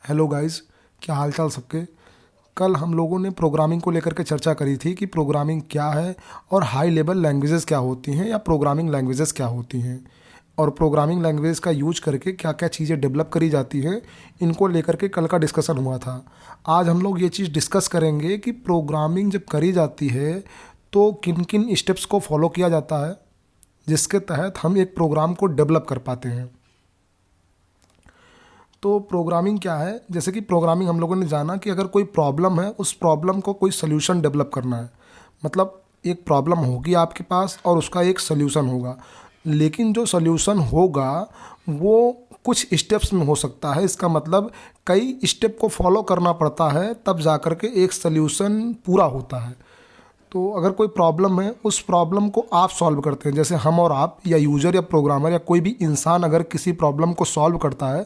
Hello guys, क्या हाल चाल सबके। कल हम लोगों ने प्रोग्रामिंग को लेकर के चर्चा करी थी कि प्रोग्रामिंग क्या है और हाई लेवल लैंग्वेजेस क्या होती हैं या प्रोग्रामिंग लैंग्वेजेस क्या होती हैं और प्रोग्रामिंग लैंग्वेज का यूज करके क्या क्या चीज़ें डेवलप करी जाती हैं। इनको लेकर के कल का डिस्कशन हुआ था। आज हम लोग ये चीज़ डिस्कस करेंगे कि प्रोग्रामिंग जब करी जाती है तो किन किन स्टेप्स को फॉलो किया जाता है जिसके तहत हम एक प्रोग्राम को डेवलप कर पाते हैं। तो प्रोग्रामिंग क्या है, जैसे कि प्रोग्रामिंग हम लोगों ने जाना कि अगर कोई प्रॉब्लम है उस प्रॉब्लम को कोई सल्यूशन डेवलप करना है। मतलब एक प्रॉब्लम होगी आपके पास और उसका एक सल्यूशन होगा, लेकिन जो सल्यूशन होगा वो कुछ स्टेप्स में हो सकता है। इसका मतलब कई स्टेप को फॉलो करना पड़ता है तब जा कर के एक सल्यूशन पूरा होता है। तो अगर कोई प्रॉब्लम है उस प्रॉब्लम को आप सॉल्व करते हैं, जैसे हम और आप या यूजर या प्रोग्रामर या कोई भी इंसान अगर किसी प्रॉब्लम को सॉल्व करता है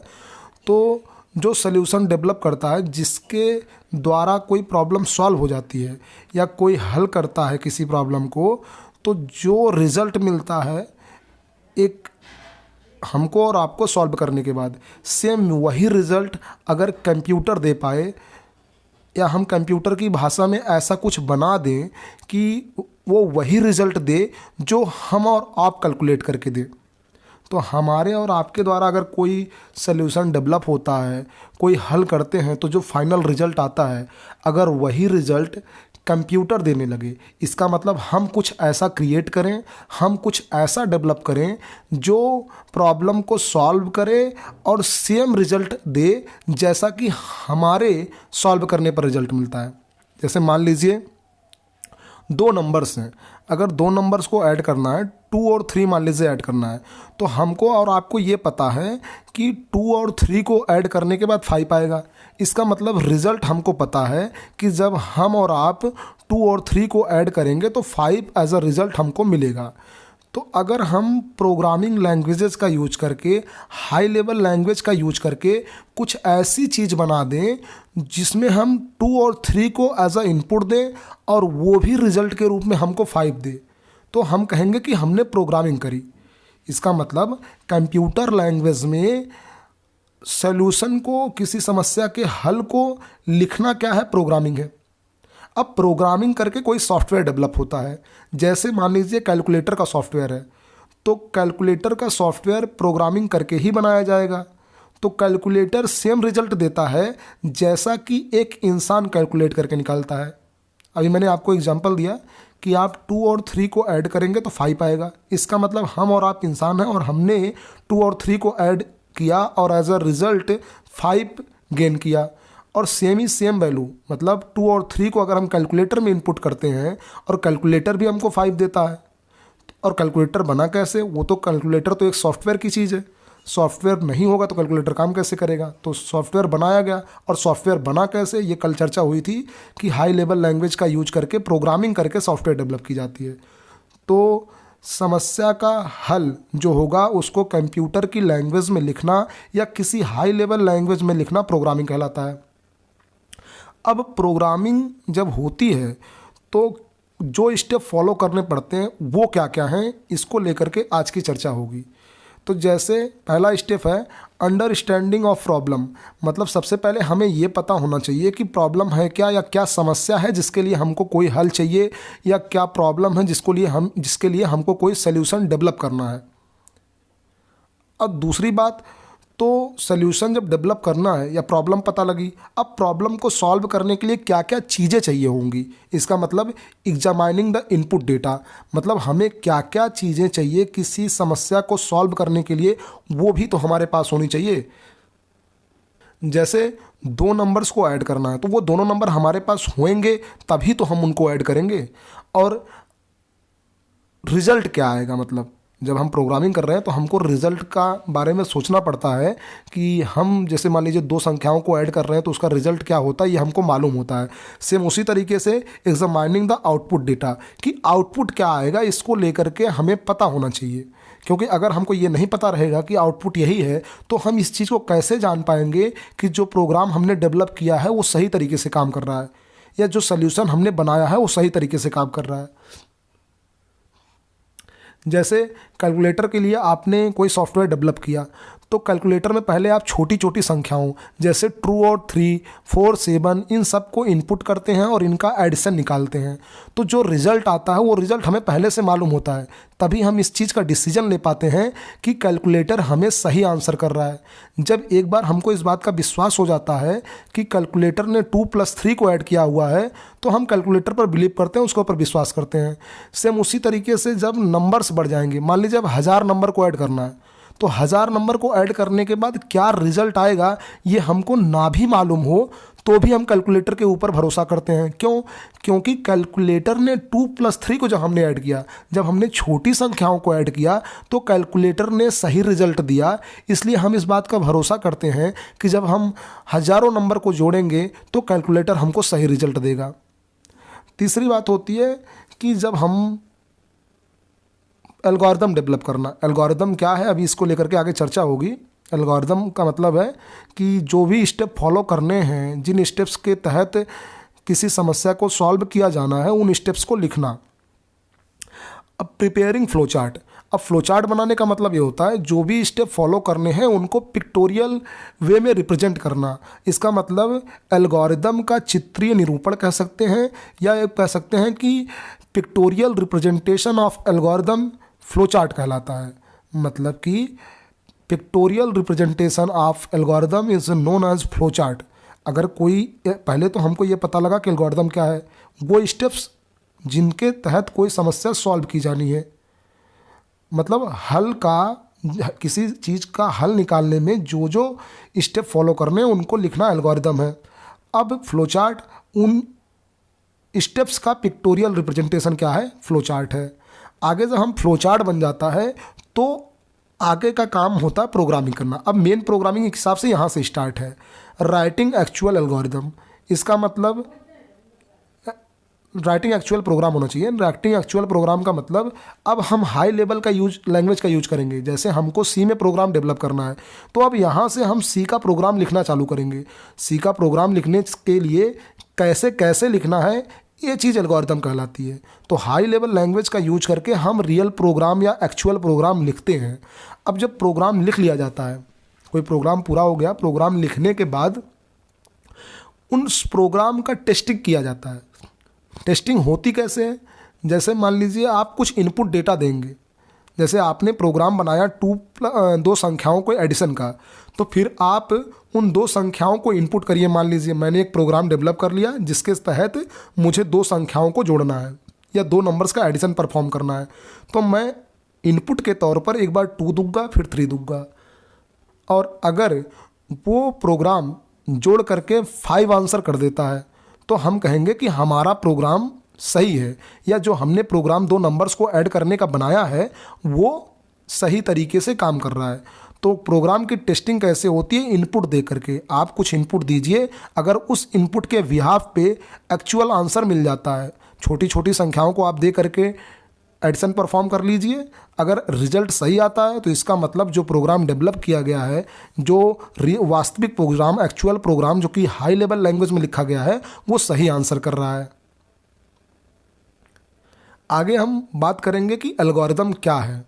तो जो सल्यूशन डेवलप करता है जिसके द्वारा कोई प्रॉब्लम सॉल्व हो जाती है या कोई हल करता है किसी प्रॉब्लम को, तो जो रिज़ल्ट मिलता है एक हमको और आपको सॉल्व करने के बाद, सेम वही रिज़ल्ट अगर कंप्यूटर दे पाए या हम कंप्यूटर की भाषा में ऐसा कुछ बना दें कि वो वही रिज़ल्ट दे जो हम और आप कैलकुलेट करके दें, तो हमारे और आपके द्वारा अगर कोई सल्यूशन डेवलप होता है, कोई हल करते हैं, तो जो फाइनल रिज़ल्ट आता है अगर वही रिज़ल्ट कंप्यूटर देने लगे, इसका मतलब हम कुछ ऐसा क्रिएट करें, हम कुछ ऐसा डेवलप करें जो प्रॉब्लम को सॉल्व करे और सेम रिज़ल्ट दे जैसा कि हमारे सॉल्व करने पर रिज़ल्ट मिलता है। जैसे मान लीजिए दो नंबर्स हैं, अगर दो नंबर्स को ऐड करना है, 2 और 3 मान लीजिए ऐड करना है, तो हमको और आपको ये पता है कि 2 और 3 को ऐड करने के बाद 5 आएगा। इसका मतलब रिज़ल्ट हमको पता है कि जब हम और आप 2 और 3 को ऐड करेंगे तो 5 एज अ रिज़ल्ट हमको मिलेगा। तो अगर हम प्रोग्रामिंग लैंग्वेजेस का यूज करके, हाई लेवल लैंग्वेज का यूज करके कुछ ऐसी चीज़ बना दें जिसमें हम 2 और 3 को एज अ इनपुट दें और वो भी रिज़ल्ट के रूप में हमको 5 दे, तो हम कहेंगे कि हमने प्रोग्रामिंग करी। इसका मतलब कंप्यूटर लैंग्वेज में सॉल्यूशन को, किसी समस्या के हल को लिखना क्या है, प्रोग्रामिंग है। अब प्रोग्रामिंग करके कोई सॉफ्टवेयर डेवलप होता है, जैसे मान लीजिए कैलकुलेटर का सॉफ्टवेयर है, तो कैलकुलेटर का सॉफ्टवेयर प्रोग्रामिंग करके ही बनाया जाएगा। तो कैलकुलेटर सेम रिजल्ट देता है जैसा कि एक इंसान कैलकुलेट करके निकालता है। अभी मैंने आपको एग्जांपल दिया कि आप 2 और 3 को ऐड करेंगे तो 5 आएगा। इसका मतलब हम और आप इंसान हैं और हमने 2 और 3 को ऐड किया और एज अ रिज़ल्ट 5 गेन किया। और सेम ही सेम वैल्यू, मतलब 2 और 3 को अगर हम कैलकुलेटर में इनपुट करते हैं और कैलकुलेटर भी हमको 5 देता है। और कैलकुलेटर बना कैसे, वो तो कैलकुलेटर तो एक सॉफ्टवेयर की चीज़ है, सॉफ्टवेयर नहीं होगा तो कैलकुलेटर काम कैसे करेगा। तो सॉफ्टवेयर बनाया गया, और सॉफ्टवेयर बना कैसे, ये कल चर्चा हुई थी कि हाई लेवल लैंग्वेज का यूज करके प्रोग्रामिंग करके सॉफ्टवेयर डेवलप की जाती है। तो समस्या का हल जो होगा उसको कंप्यूटर की लैंग्वेज में लिखना या किसी हाई लेवल लैंग्वेज में लिखना प्रोग्रामिंग कहलाता है। अब प्रोग्रामिंग जब होती है तो जो स्टेप फॉलो करने पड़ते हैं वो क्या क्या हैं, इसको लेकर के आज की चर्चा होगी। तो जैसे पहला स्टेप है अंडरस्टैंडिंग ऑफ प्रॉब्लम। मतलब सबसे पहले हमें ये पता होना चाहिए कि प्रॉब्लम है क्या, या क्या समस्या है जिसके लिए हमको कोई हल चाहिए, या क्या प्रॉब्लम है जिसके लिए हमको कोई सल्यूशन डेवलप करना है। अब दूसरी बात, तो सल्यूशन जब डेवलप करना है या प्रॉब्लम पता लगी, अब प्रॉब्लम को सॉल्व करने के लिए क्या क्या चीज़ें चाहिए होंगी। इसका मतलब एग्जामाइनिंग द इनपुट डेटा, मतलब हमें क्या क्या चीज़ें चाहिए किसी समस्या को सॉल्व करने के लिए, वो भी तो हमारे पास होनी चाहिए। जैसे दो नंबर्स को ऐड करना है तो वो दोनों नंबर हमारे पास होंगे तभी तो हम उनको ऐड करेंगे। और रिज़ल्ट क्या आएगा, मतलब जब हम प्रोग्रामिंग कर रहे हैं तो हमको रिज़ल्ट का बारे में सोचना पड़ता है कि हम जैसे मान लीजिए दो संख्याओं को ऐड कर रहे हैं तो उसका रिज़ल्ट क्या होता है ये हमको मालूम होता है। सेम उसी तरीके से एग्जामाइनिंग द आउटपुट डेटा, कि आउटपुट क्या आएगा इसको लेकर के हमें पता होना चाहिए। क्योंकि अगर हमको ये नहीं पता रहेगा कि आउटपुट यही है तो हम इस चीज़ को कैसे जान पाएंगे कि जो प्रोग्राम हमने डेवलप किया है वो सही तरीके से काम कर रहा है, या जो सल्यूशन हमने बनाया है वो सही तरीके से काम कर रहा है। जैसे कैलकुलेटर के लिए आपने कोई सॉफ्टवेयर डेवलप किया तो कैलकुलेटर में पहले आप छोटी छोटी संख्याओं जैसे 2 और 3, 4, 7 इन सब को इनपुट करते हैं और इनका एडिशन निकालते हैं। तो जो रिजल्ट आता है वो रिजल्ट हमें पहले से मालूम होता है, तभी हम इस चीज़ का डिसीजन ले पाते हैं कि कैलकुलेटर हमें सही आंसर कर रहा है। जब एक बार हमको इस बात का विश्वास हो जाता है कि कैलकुलेटर ने 2+3 को ऐड किया हुआ है, तो हम कैलकुलेटर पर बिलीव करते हैं, उसके ऊपर विश्वास करते हैं। सेम उसी तरीके से जब नंबर्स बढ़ जाएंगे, मान लीजिए अब 1000 नंबर को ऐड करना है, तो 1000 नंबर को ऐड करने के बाद क्या रिजल्ट आएगा ये हमको ना भी मालूम हो तो भी हम कैलकुलेटर के ऊपर भरोसा करते हैं। क्यों? क्योंकि कैलकुलेटर ने 2+3 को जब हमने ऐड किया, जब हमने छोटी संख्याओं को ऐड किया तो कैलकुलेटर ने सही रिजल्ट दिया। इसलिए हम इस बात का भरोसा करते हैं कि जब हम हज़ारों नंबर को जोड़ेंगे तो कैलकुलेटर हमको सही रिजल्ट देगा। तीसरी बात होती है कि जब हम एल्गोरिदम डेवलप करना। एल्गोरिदम क्या है, अभी इसको लेकर के आगे चर्चा होगी। एल्गोरिदम का मतलब है कि जो भी स्टेप फॉलो करने हैं, जिन स्टेप्स के तहत किसी समस्या को सॉल्व किया जाना है, उन स्टेप्स को लिखना। अब प्रिपेयरिंग फ्लो चार्ट। अब फ्लो चार्ट बनाने का मतलब ये होता है जो भी स्टेप फॉलो करने हैं उनको पिक्टोरियल वे में रिप्रेजेंट करना। इसका मतलब एल्गोरिदम का चित्रीय निरूपण कह सकते हैं, या एक कह सकते हैं कि pictorial representation of algorithm flow chart कहलाता है। मतलब कि pictorial representation of algorithm is known as flow chart. अगर कोई, पहले तो हमको ये पता लगा कि एल्गोरिदम क्या है, वो स्टेप्स जिनके तहत कोई समस्या सॉल्व की जानी है, मतलब हल का, किसी चीज़ का हल निकालने में जो जो स्टेप फॉलो करने हैं उनको लिखना एल्गोरिदम है। अब फ्लो चार्ट उन स्टेप्स का पिक्टोरियल रिप्रेजेंटेशन क्या है, फ्लो चार्ट है। आगे जब हम फ्लो चार्ट बन जाता है तो आगे का काम होता है प्रोग्रामिंग करना। अब मेन प्रोग्रामिंग के हिसाब से यहाँ से स्टार्ट है, राइटिंग एक्चुअल एल्गोरिदम। इसका मतलब राइटिंग एक्चुअल प्रोग्राम होना चाहिए। राइटिंग एक्चुअल प्रोग्राम का मतलब अब हम हाई लेवल का लैंग्वेज का यूज करेंगे। जैसे हमको सी में प्रोग्राम डेवलप करना है, तो अब यहाँ से हम सी का प्रोग्राम लिखना चालू करेंगे। सी का प्रोग्राम लिखने के लिए कैसे कैसे लिखना है, ये चीज़ एल्गोरिदम कहलाती है। तो हाई लेवल लैंग्वेज का यूज करके हम रियल प्रोग्राम या एक्चुअल प्रोग्राम लिखते हैं। अब जब प्रोग्राम लिख लिया जाता है, कोई प्रोग्राम पूरा हो गया, प्रोग्राम लिखने के बाद उस प्रोग्राम का टेस्टिंग किया जाता है। टेस्टिंग होती कैसे है? जैसे मान लीजिए आप कुछ इनपुट डेटा देंगे, जैसे आपने प्रोग्राम बनाया दो संख्याओं को एडिशन का, तो फिर आप उन दो संख्याओं को इनपुट करिए। मान लीजिए मैंने एक प्रोग्राम डेवलप कर लिया जिसके तहत मुझे दो संख्याओं को जोड़ना है या दो नंबर्स का एडिशन परफॉर्म करना है। तो मैं इनपुट के तौर पर एक बार 2 दूंगा, फिर 3 दूंगा, और अगर वो प्रोग्राम जोड़ करके 5 आंसर कर देता है तो हम कहेंगे कि हमारा प्रोग्राम सही है, या जो हमने प्रोग्राम दो नंबर्स को ऐड करने का बनाया है वो सही तरीके से काम कर रहा है। तो प्रोग्राम की टेस्टिंग कैसे होती है? इनपुट दे करके। आप कुछ इनपुट दीजिए, अगर उस इनपुट के बिहाफ पे एक्चुअल आंसर मिल जाता है, छोटी छोटी संख्याओं को आप दे करके एडिशन परफॉर्म कर लीजिए, अगर रिजल्ट सही आता है तो इसका मतलब जो प्रोग्राम डेवलप किया गया है, जो वास्तविक प्रोग्राम, एक्चुअल प्रोग्राम जो कि हाई लेवल लैंग्वेज में लिखा गया है, वो सही आंसर कर रहा है। आगे हम बात करेंगे कि एल्गोरिदम क्या है।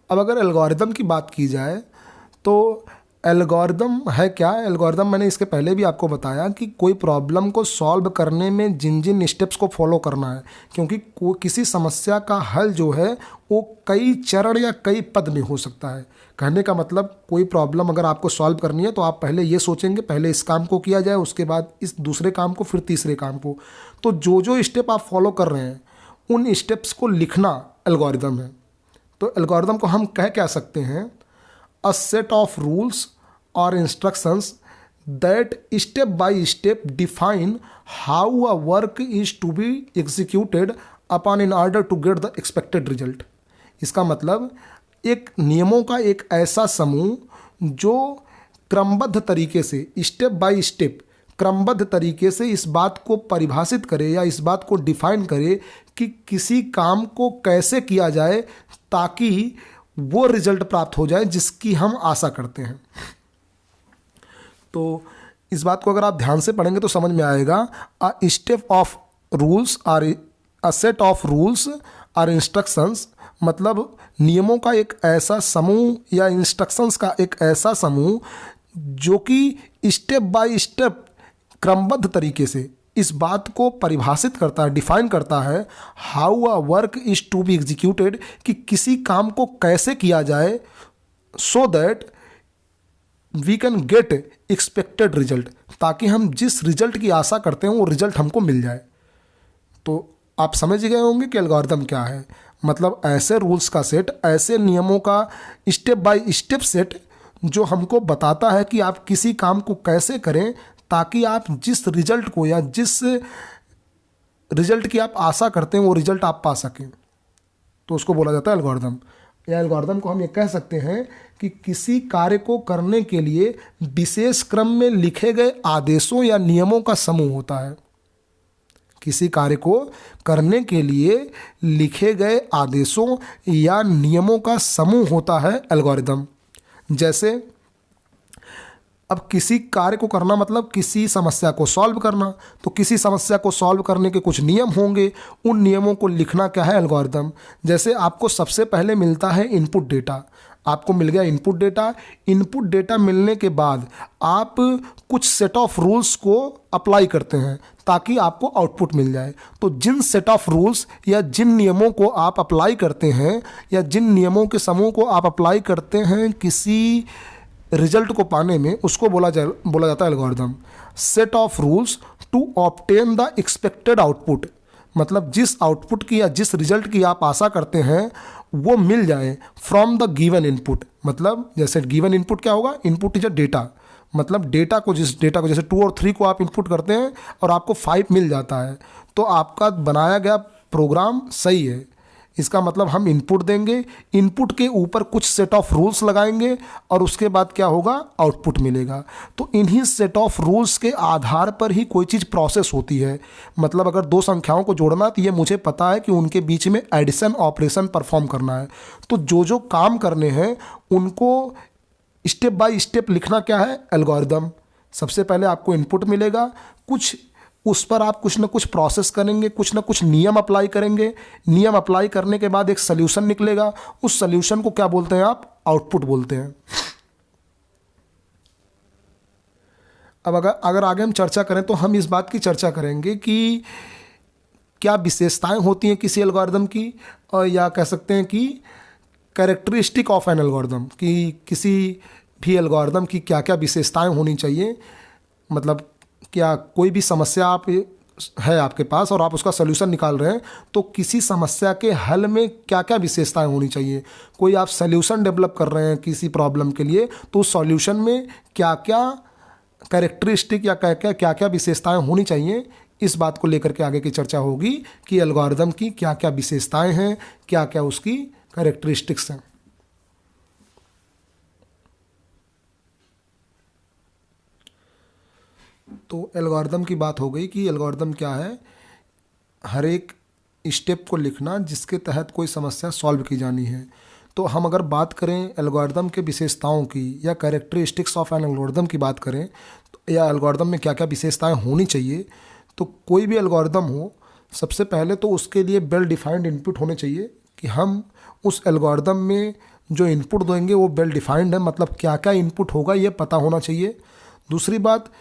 अब अगर एल्गोरिदम की बात की जाए तो एल्गोरिदम है क्या? एल्गोरिदम मैंने इसके पहले भी आपको बताया कि कोई प्रॉब्लम को सॉल्व करने में जिन जिन स्टेप्स को फॉलो करना है, क्योंकि किसी समस्या का हल जो है वो कई चरण या कई पद में हो सकता है। कहने का मतलब कोई प्रॉब्लम अगर आपको सॉल्व करनी है तो आप पहले ये सोचेंगे, पहले इस काम को किया जाए, उसके बाद इस दूसरे काम को, फिर तीसरे काम को। तो जो जो स्टेप आप फॉलो कर रहे हैं उन स्टेप्स को लिखना एल्गोरिदम है। तो एल्गोरिदम को हम कह क्या सकते हैं? a set of rules or instructions that step by step define how a work is to be executed upon in order to get the expected result। इसका मतलब एक नियमों का एक ऐसा समूह जो क्रमबद्ध तरीके से, स्टेप बाय स्टेप क्रमबद्ध तरीके से इस बात को परिभाषित करे या इस बात को डिफाइन करे कि किसी काम को कैसे किया जाए ताकि वो रिजल्ट प्राप्त हो जाए जिसकी हम आशा करते हैं। तो इस बात को अगर आप ध्यान से पढ़ेंगे तो समझ में आएगा। A step of rules are a set of rules are instructions मतलब नियमों का एक ऐसा समूह या इंस्ट्रक्शंस का एक ऐसा समूह जो कि स्टेप बाय स्टेप क्रमबद्ध तरीके से इस बात को परिभाषित करता है, डिफाइन करता है, how a work is to be executed, कि किसी काम को कैसे किया जाए, so that we can get expected result, ताकि हम जिस रिजल्ट की आशा करते हैं वो रिजल्ट हमको मिल जाए। तो आप समझ गए होंगे कि एल्गोरिदम क्या है। मतलब ऐसे रूल्स का सेट, ऐसे नियमों का स्टेप बाय स्टेप सेट जो हमको बताता है कि आप किसी काम को कैसे करें ताकि आप जिस रिजल्ट को या जिस रिजल्ट की आप आशा करते हैं वो रिजल्ट आप पा सकें, तो उसको बोला जाता है एल्गोरिदम। या एल्गोरिदम को हम ये कह सकते हैं कि किसी कार्य को करने के लिए विशेष क्रम में लिखे गए आदेशों या नियमों का समूह होता है। किसी कार्य को करने के लिए लिखे गए आदेशों या नियमों का समूह होता है एल्गोरिदम। जैसे अब किसी कार्य को करना मतलब किसी समस्या को सॉल्व करना, तो किसी समस्या को सॉल्व करने के कुछ नियम होंगे, उन नियमों को लिखना क्या है एल्गोरिदम। जैसे आपको सबसे पहले मिलता है इनपुट डेटा, आपको मिल गया इनपुट डेटा। इनपुट डेटा मिलने के बाद आप कुछ सेट ऑफ रूल्स को अप्लाई करते हैं ताकि आपको आउटपुट मिल जाए। तो जिन सेट ऑफ रूल्स या जिन नियमों को आप अप्लाई करते हैं या जिन नियमों के समूह को आप अप्लाई करते हैं किसी रिजल्ट को पाने में, उसको बोला जाता है algorithm. Set of rules to obtain the expected output, मतलब जिस आउटपुट की या जिस रिजल्ट की आप आशा करते हैं वो मिल जाए फ्रॉम द गिवन इनपुट। मतलब जैसे गिवन इनपुट क्या होगा, इनपुट इज अ डेटा, मतलब डेटा को जिस डेटा को जैसे 2 और 3 को आप इनपुट करते हैं और आपको 5 मिल जाता है, तो आपका बनाया गया प्रोग्राम सही है। इसका मतलब हम इनपुट देंगे, इनपुट के ऊपर कुछ सेट ऑफ रूल्स लगाएंगे और उसके बाद क्या होगा, आउटपुट मिलेगा। तो इन्हीं सेट ऑफ रूल्स के आधार पर ही कोई चीज़ प्रोसेस होती है। मतलब अगर 2 संख्याओं को जोड़ना तो ये मुझे पता है कि उनके बीच में एडिशन ऑपरेशन परफॉर्म करना है। तो जो जो काम करने हैं उनको स्टेप बाय स्टेप लिखना क्या है, एल्गोरिदम। सबसे पहले आपको इनपुट मिलेगा, कुछ उस पर आप कुछ ना कुछ प्रोसेस करेंगे, कुछ ना कुछ नियम अप्लाई करेंगे। नियम अप्लाई करने के बाद एक सल्यूशन निकलेगा, उस सल्यूशन को क्या बोलते हैं आप, आउटपुट बोलते हैं। अब अगर आगे हम चर्चा करें तो हम इस बात की चर्चा करेंगे कि क्या विशेषताएं होती हैं किसी एल्गोरिदम की, और या कह सकते हैं कि कैरेक्टरिस्टिक ऑफ एन एल्गोरिदम, कि किसी भी एल्गोरिदम की क्या क्या विशेषताएं होनी चाहिए। मतलब क्या कोई भी समस्या है आपके पास और आप उसका सलूशन निकाल रहे हैं, तो किसी समस्या के हल में क्या क्या विशेषताएं होनी चाहिए। कोई आप सलूशन डेवलप कर रहे हैं किसी प्रॉब्लम के लिए, तो उस सॉल्यूशन में क्या क्या कैरेक्टरिस्टिक या क्या क्या विशेषताएं होनी चाहिए, इस बात को लेकर के आगे की चर्चा होगी कि एल्गोरिदम की क्या क्या विशेषताएं हैं, क्या क्या उसकी कैरेक्टरिस्टिक्स हैं। तो एल्गोरिदम की बात हो गई कि एल्गोरिदम क्या है, हर एक स्टेप को लिखना जिसके तहत कोई समस्या सॉल्व की जानी है। तो हम अगर बात करें एल्गोरिदम के विशेषताओं की या कैरेक्टरिस्टिक्स ऑफ एन एल्गोरिदम की बात करें, तो या एल्गोरिदम में क्या क्या विशेषताएं होनी चाहिए, तो कोई भी एल्गोरिदम हो, सबसे पहले तो उसके लिए वेल डिफाइंड इनपुट होने चाहिए कि हम उस एल्गोरिदम में जो इनपुट देंगे वो वेल डिफाइंड है, मतलब क्या क्या इनपुट होगा ये पता होना चाहिए। दूसरी बात,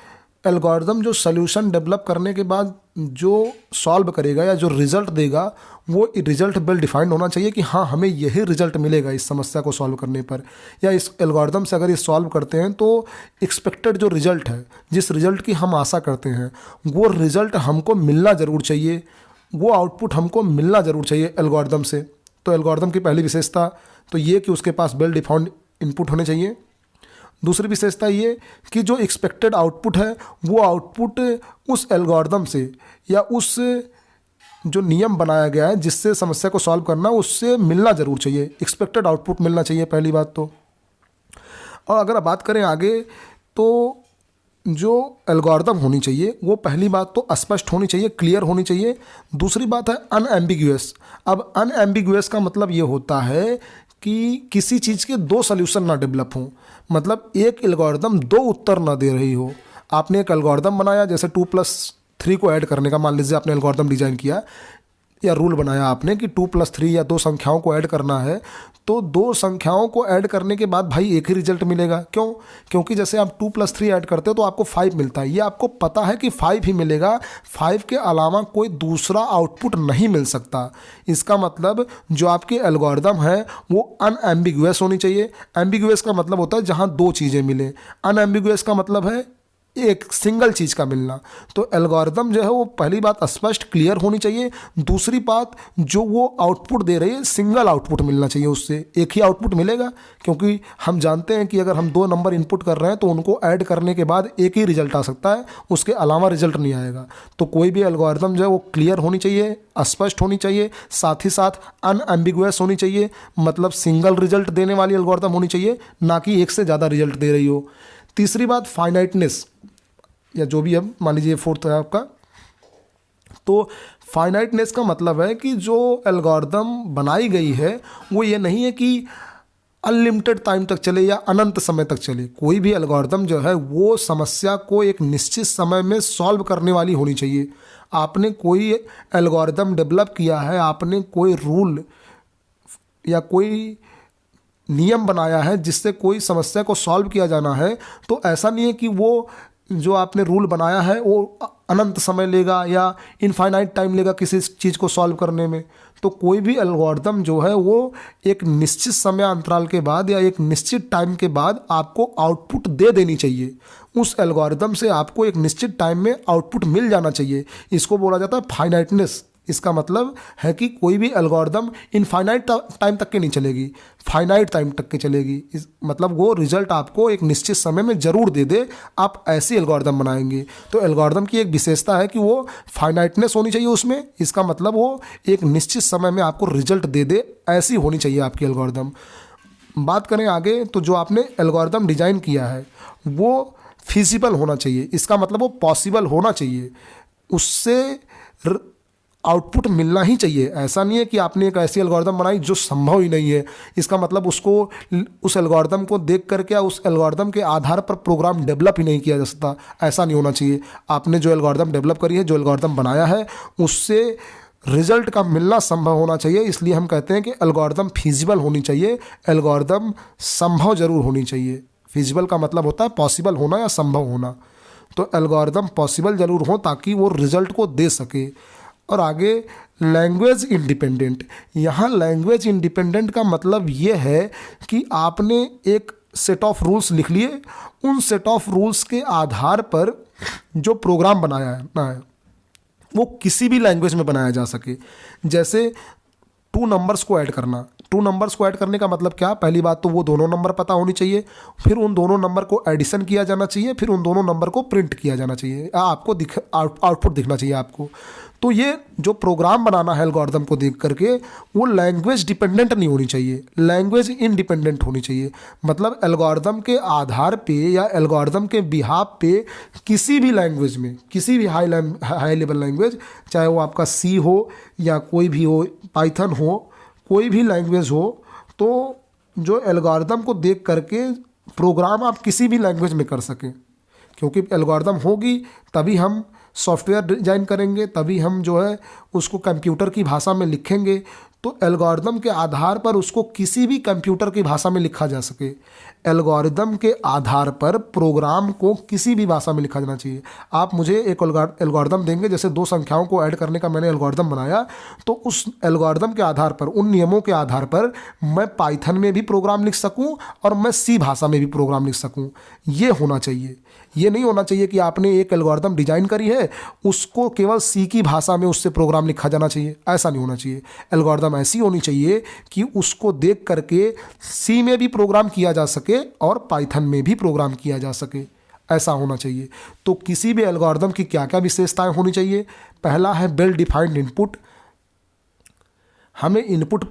एल्गोरिदम जो सल्यूशन डेवलप करने के बाद जो सॉल्व करेगा या जो रिज़ल्ट देगा वो रिज़ल्ट वेल डिफाइंड होना चाहिए कि हाँ हमें यही रिज़ल्ट मिलेगा इस समस्या को सॉल्व करने पर, या इस एल्गोरिदम से अगर ये सॉल्व करते हैं तो एक्सपेक्टेड जो रिज़ल्ट है, जिस रिज़ल्ट की हम आशा करते हैं वो रिज़ल्ट हमको मिलना ज़रूर चाहिए, वो आउटपुट हमको मिलना ज़रूर चाहिए एल्गोरिदम से। तो एल्गोरिदम की पहली विशेषता तो ये कि उसके पास वेल डिफाइंड इनपुट होने चाहिए। दूसरी विशेषता ये कि जो एक्सपेक्टेड आउटपुट है वो आउटपुट उस एल्गोरिदम से या उस जो नियम बनाया गया है जिससे समस्या को सॉल्व करना उससे मिलना ज़रूर चाहिए, एक्सपेक्टेड आउटपुट मिलना चाहिए पहली बात तो। और अगर बात करें आगे तो जो एल्गोरिदम होनी चाहिए वो पहली बात तो स्पष्ट होनी चाहिए, क्लियर होनी चाहिए। दूसरी बात है अनएम्बिगुअस। अब अनएम्बिगुअस का मतलब ये होता है कि किसी चीज़ के 2 सल्यूशन ना डेवलप हों, मतलब एक एल्गोरिदम 2 उत्तर ना दे रही हो। आपने एक एल्गोरिदम बनाया जैसे 2+3 को ऐड करने का, मान लीजिए आपने एल्गोरिदम डिज़ाइन किया, या रूल बनाया आपने कि 2+3 या दो संख्याओं को ऐड करना है, तो दो संख्याओं को ऐड करने के बाद भाई एक ही रिजल्ट मिलेगा। क्यों? क्योंकि जैसे आप 2+3 ऐड करते हो तो आपको 5 मिलता है, ये आपको पता है कि 5 ही मिलेगा, 5 के अलावा कोई दूसरा आउटपुट नहीं मिल सकता। इसका मतलब जो आपकी एल्गोरिदम है वो अनएम्बिगुअस होनी चाहिए। एम्बिगुअस का मतलब होता है जहाँ दो चीज़ें मिले, अनएम्बिगुअस का मतलब है एक सिंगल चीज़ का मिलना। तो एल्गोरिदम जो है वो पहली बात स्पष्ट क्लियर होनी चाहिए, दूसरी बात जो वो आउटपुट दे रही है सिंगल आउटपुट मिलना चाहिए, उससे एक ही आउटपुट मिलेगा। क्योंकि हम जानते हैं कि अगर हम दो नंबर इनपुट कर रहे हैं तो उनको ऐड करने के बाद एक ही रिजल्ट आ सकता है, उसके अलावा रिजल्ट नहीं आएगा। तो कोई भी एल्गोरिदम जो है वो क्लियर होनी चाहिए, स्पष्ट होनी चाहिए, साथ ही साथ अनएम्बिगुअस होनी चाहिए, मतलब सिंगल रिजल्ट देने वाली एल्गोरिदम होनी चाहिए, ना कि एक से ज़्यादा रिजल्ट दे रही हो। तीसरी बात फाइनाइटनेस, या जो भी अब मान लीजिए फोर्थ है आपका। तो फाइनाइटनेस का मतलब है कि जो एल्गोरिदम बनाई गई है वो ये नहीं है कि अनलिमिटेड टाइम तक चले या अनंत समय तक चले। कोई भी एल्गोरिदम जो है वो समस्या को एक निश्चित समय में सॉल्व करने वाली होनी चाहिए। आपने कोई एल्गोरिदम डेवलप किया है, आपने कोई रूल या कोई नियम बनाया है जिससे कोई समस्या को सॉल्व किया जाना है, तो ऐसा नहीं है कि वो जो आपने रूल बनाया है वो अनंत समय लेगा या इनफाइनाइट टाइम लेगा किसी चीज़ को सॉल्व करने में। तो कोई भी एल्गोरिदम जो है वो एक निश्चित समय अंतराल के बाद या एक निश्चित टाइम के बाद आपको आउटपुट दे देनी चाहिए। उस एल्गोरिदम से आपको एक निश्चित टाइम में आउटपुट मिल जाना चाहिए। इसको बोला जाता है फाइनाइटनेस। इसका मतलब है कि कोई भी एल्गोरिदम इनफाइनाइट टाइम तक के नहीं चलेगी, फाइनाइट टाइम तक के चलेगी। इस मतलब वो रिजल्ट आपको एक निश्चित समय में ज़रूर दे दे, आप ऐसी एल्गोरिदम बनाएंगे। तो एल्गोरिदम की एक विशेषता है कि वो फाइनाइटनेस होनी चाहिए उसमें। इसका मतलब वो एक निश्चित समय में आपको रिजल्ट दे दे, ऐसी होनी चाहिए आपकी एल्गोरिदम। बात करें आगे, तो जो आपने एल्गोरिदम डिज़ाइन किया है वो फिजिबल होना चाहिए। इसका मतलब वो पॉसिबल होना चाहिए, उससे आउटपुट मिलना ही चाहिए। ऐसा नहीं है कि आपने एक ऐसी एल्गोरिदम बनाई जो संभव ही नहीं है। इसका मतलब उसको, उस एल्गोरिदम को देख करके या उस एल्गोरिदम के आधार पर प्रोग्राम डेवलप ही नहीं किया जा सकता, ऐसा नहीं होना चाहिए। आपने जो एल्गोरिदम डेवलप करी है, जो एल्गोरिदम बनाया है, उससे रिजल्ट का मिलना संभव होना चाहिए। इसलिए हम कहते हैं कि एल्गोरिदम फिजिबल होनी चाहिए, एल्गोरिदम संभव जरूर होनी चाहिए। फिजिबल का मतलब होता है पॉसिबल होना या संभव होना। तो एल्गोरिदम पॉसिबल जरूर हो ताकि वो रिजल्ट को दे सके। और आगे लैंग्वेज इंडिपेंडेंट। यहाँ लैंग्वेज इंडिपेंडेंट का मतलब ये है कि आपने एक सेट ऑफ रूल्स लिख लिए, उन सेट ऑफ रूल्स के आधार पर जो प्रोग्राम बनाया है ना है वो किसी भी लैंग्वेज में बनाया जा सके। जैसे 2 नंबर्स को ऐड करना। 2 नंबर्स को ऐड करने का मतलब क्या? पहली बात तो वो दोनों नंबर पता होनी चाहिए, फिर उन दोनों नंबर को एडिशन किया जाना चाहिए, फिर उन दोनों नंबर को प्रिंट किया जाना चाहिए, आपको आउटपुट दिखना चाहिए आपको। तो ये जो प्रोग्राम बनाना है एल्गोरिदम को देख करके, वो लैंग्वेज डिपेंडेंट नहीं होनी चाहिए, लैंग्वेज इंडिपेंडेंट होनी चाहिए। मतलब एल्गोरिदम के आधार पे या एल्गोरिदम के बिहाफ पे किसी भी लैंग्वेज में, किसी भी हाई लेवल लैंग्वेज, चाहे वो आपका सी हो या कोई भी हो, पाइथन हो, कोई भी लैंग्वेज हो, तो जो एल्गोरिदम को देख करके प्रोग्राम आप किसी भी लैंग्वेज में कर सकें। क्योंकि एल्गोरिदम होगी तभी हम सॉफ्टवेयर डिजाइन करेंगे, तभी हम जो है उसको कंप्यूटर की भाषा में लिखेंगे। तो एल्गोरिदम के आधार पर उसको किसी भी कंप्यूटर की भाषा में लिखा जा सके। एल्गोरिदम के आधार पर प्रोग्राम को किसी भी भाषा में लिखा जाना चाहिए। आप मुझे एक एल्गोरिदम देंगे, जैसे 2 संख्याओं को ऐड करने का मैंने एल्गोरिदम बनाया, तो उस एल्गोरिदम के आधार पर, उन नियमों के आधार पर मैं पाइथन में भी प्रोग्राम लिख सकूं और मैं सी भाषा में भी प्रोग्राम लिख सकूं। ये होना चाहिए। ये नहीं होना चाहिए कि आपने एक एल्गोरिदम डिजाइन करी है, उसको केवल सी की भाषा में उससे प्रोग्राम लिखा जाना चाहिए, ऐसा नहीं होना चाहिए। एल्गोरिदम ऐसी होनी चाहिए कि उसको देख करके सी में भी प्रोग्राम किया जा सके और पाइथन में भी प्रोग्राम किया जा सके, ऐसा होना चाहिए। तो किसी भी एल्गोरिदम की क्या क्या विशेषताएं होनी चाहिए? पहला है वेल डिफाइंड इनपुट। हमें इनपुट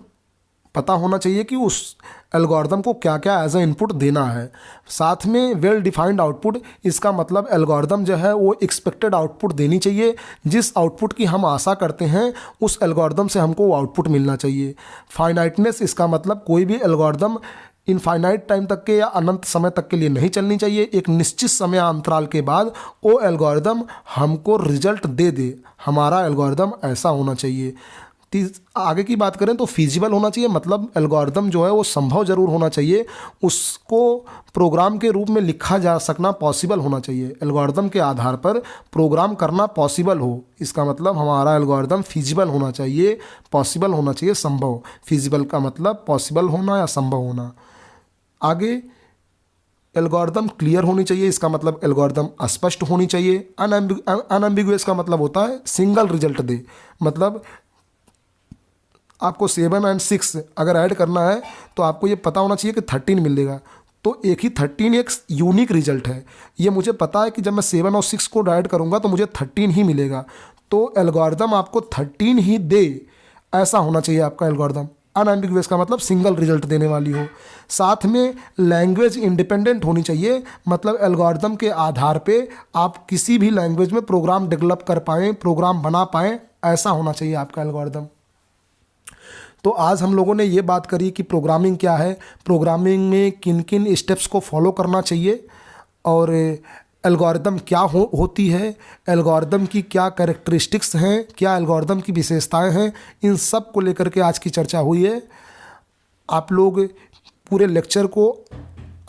पता होना चाहिए कि उस एल्गोरिदम को क्या क्या एज ए इनपुट देना है। साथ में वेल डिफाइंड आउटपुट, इसका मतलब एल्गोरिदम जो है वो एक्सपेक्टेड आउटपुट देनी चाहिए। जिस आउटपुट की हम आशा करते हैं उस एल्गोरिदम से हमको वो आउटपुट मिलना चाहिए। फाइनाइटनेस, इसका मतलब कोई भी एल्गोरिदम इनफाइनाइट टाइम तक के या अनंत समय तक के लिए नहीं चलनी चाहिए। एक निश्चित समय अंतराल के बाद वो एल्गोरिदम हमको रिजल्ट दे दे, हमारा एल्गोरिदम ऐसा होना चाहिए। आगे की बात करें तो फिजिबल होना चाहिए, मतलब एल्गोरिदम जो है वो संभव जरूर होना चाहिए, उसको प्रोग्राम के रूप में लिखा जा सकना पॉसिबल होना चाहिए। एल्गोरिदम के आधार पर प्रोग्राम करना पॉसिबल हो, इसका मतलब हमारा एल्गोरिदम फिजिबल होना चाहिए, पॉसिबल होना चाहिए, संभव। फिजिबल का मतलब पॉसिबल होना या संभव होना। आगे एल्गोरिदम क्लियर होनी चाहिए, इसका मतलब एल्गोरिदम स्पष्ट होनी चाहिए। अनएम्बिगुअस का मतलब होता है सिंगल रिजल्ट दे, मतलब आपको 7 और 6 अगर ऐड करना है तो आपको ये पता होना चाहिए कि 13 मिलेगा, तो एक ही 13 एक यूनिक रिजल्ट है। ये मुझे पता है कि जब मैं 7 और 6 को ऐड करूँगा तो मुझे 13 ही मिलेगा, तो एल्गोरिदम आपको 13 ही दे, ऐसा होना चाहिए आपका एल्गोरिदम। अनएम्बिगुअस का मतलब सिंगल रिजल्ट देने वाली हो। साथ में लैंग्वेज इंडिपेंडेंट होनी चाहिए, मतलब एल्गोरिदम के आधार पे आप किसी भी लैंग्वेज में प्रोग्राम डेवलप कर पाएँ, प्रोग्राम बना पाएँ, ऐसा होना चाहिए आपका एल्गोरिदम। तो आज हम लोगों ने ये बात करी कि प्रोग्रामिंग क्या है, प्रोग्रामिंग में किन किन स्टेप्स को फॉलो करना चाहिए, और एल्गोरिदम क्या होती है, एल्गोरिदम की क्या कैरेक्टरिस्टिक्स हैं, क्या एल्गोरिदम की विशेषताएं हैं, इन सब को लेकर के आज की चर्चा हुई है। आप लोग पूरे लेक्चर को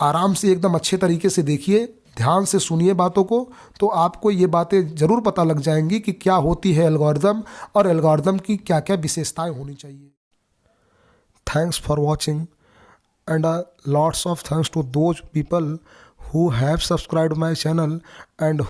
आराम से एकदम अच्छे तरीके से देखिए, ध्यान से सुनिए बातों को, तो आपको ये बातें ज़रूर पता लग जाएंगी कि क्या होती है एल्गोरिदम और एल्गोरिदम की क्या क्या विशेषताएं होनी चाहिए। Thanks for watching, and lots of thanks to those people who have subscribed my channel and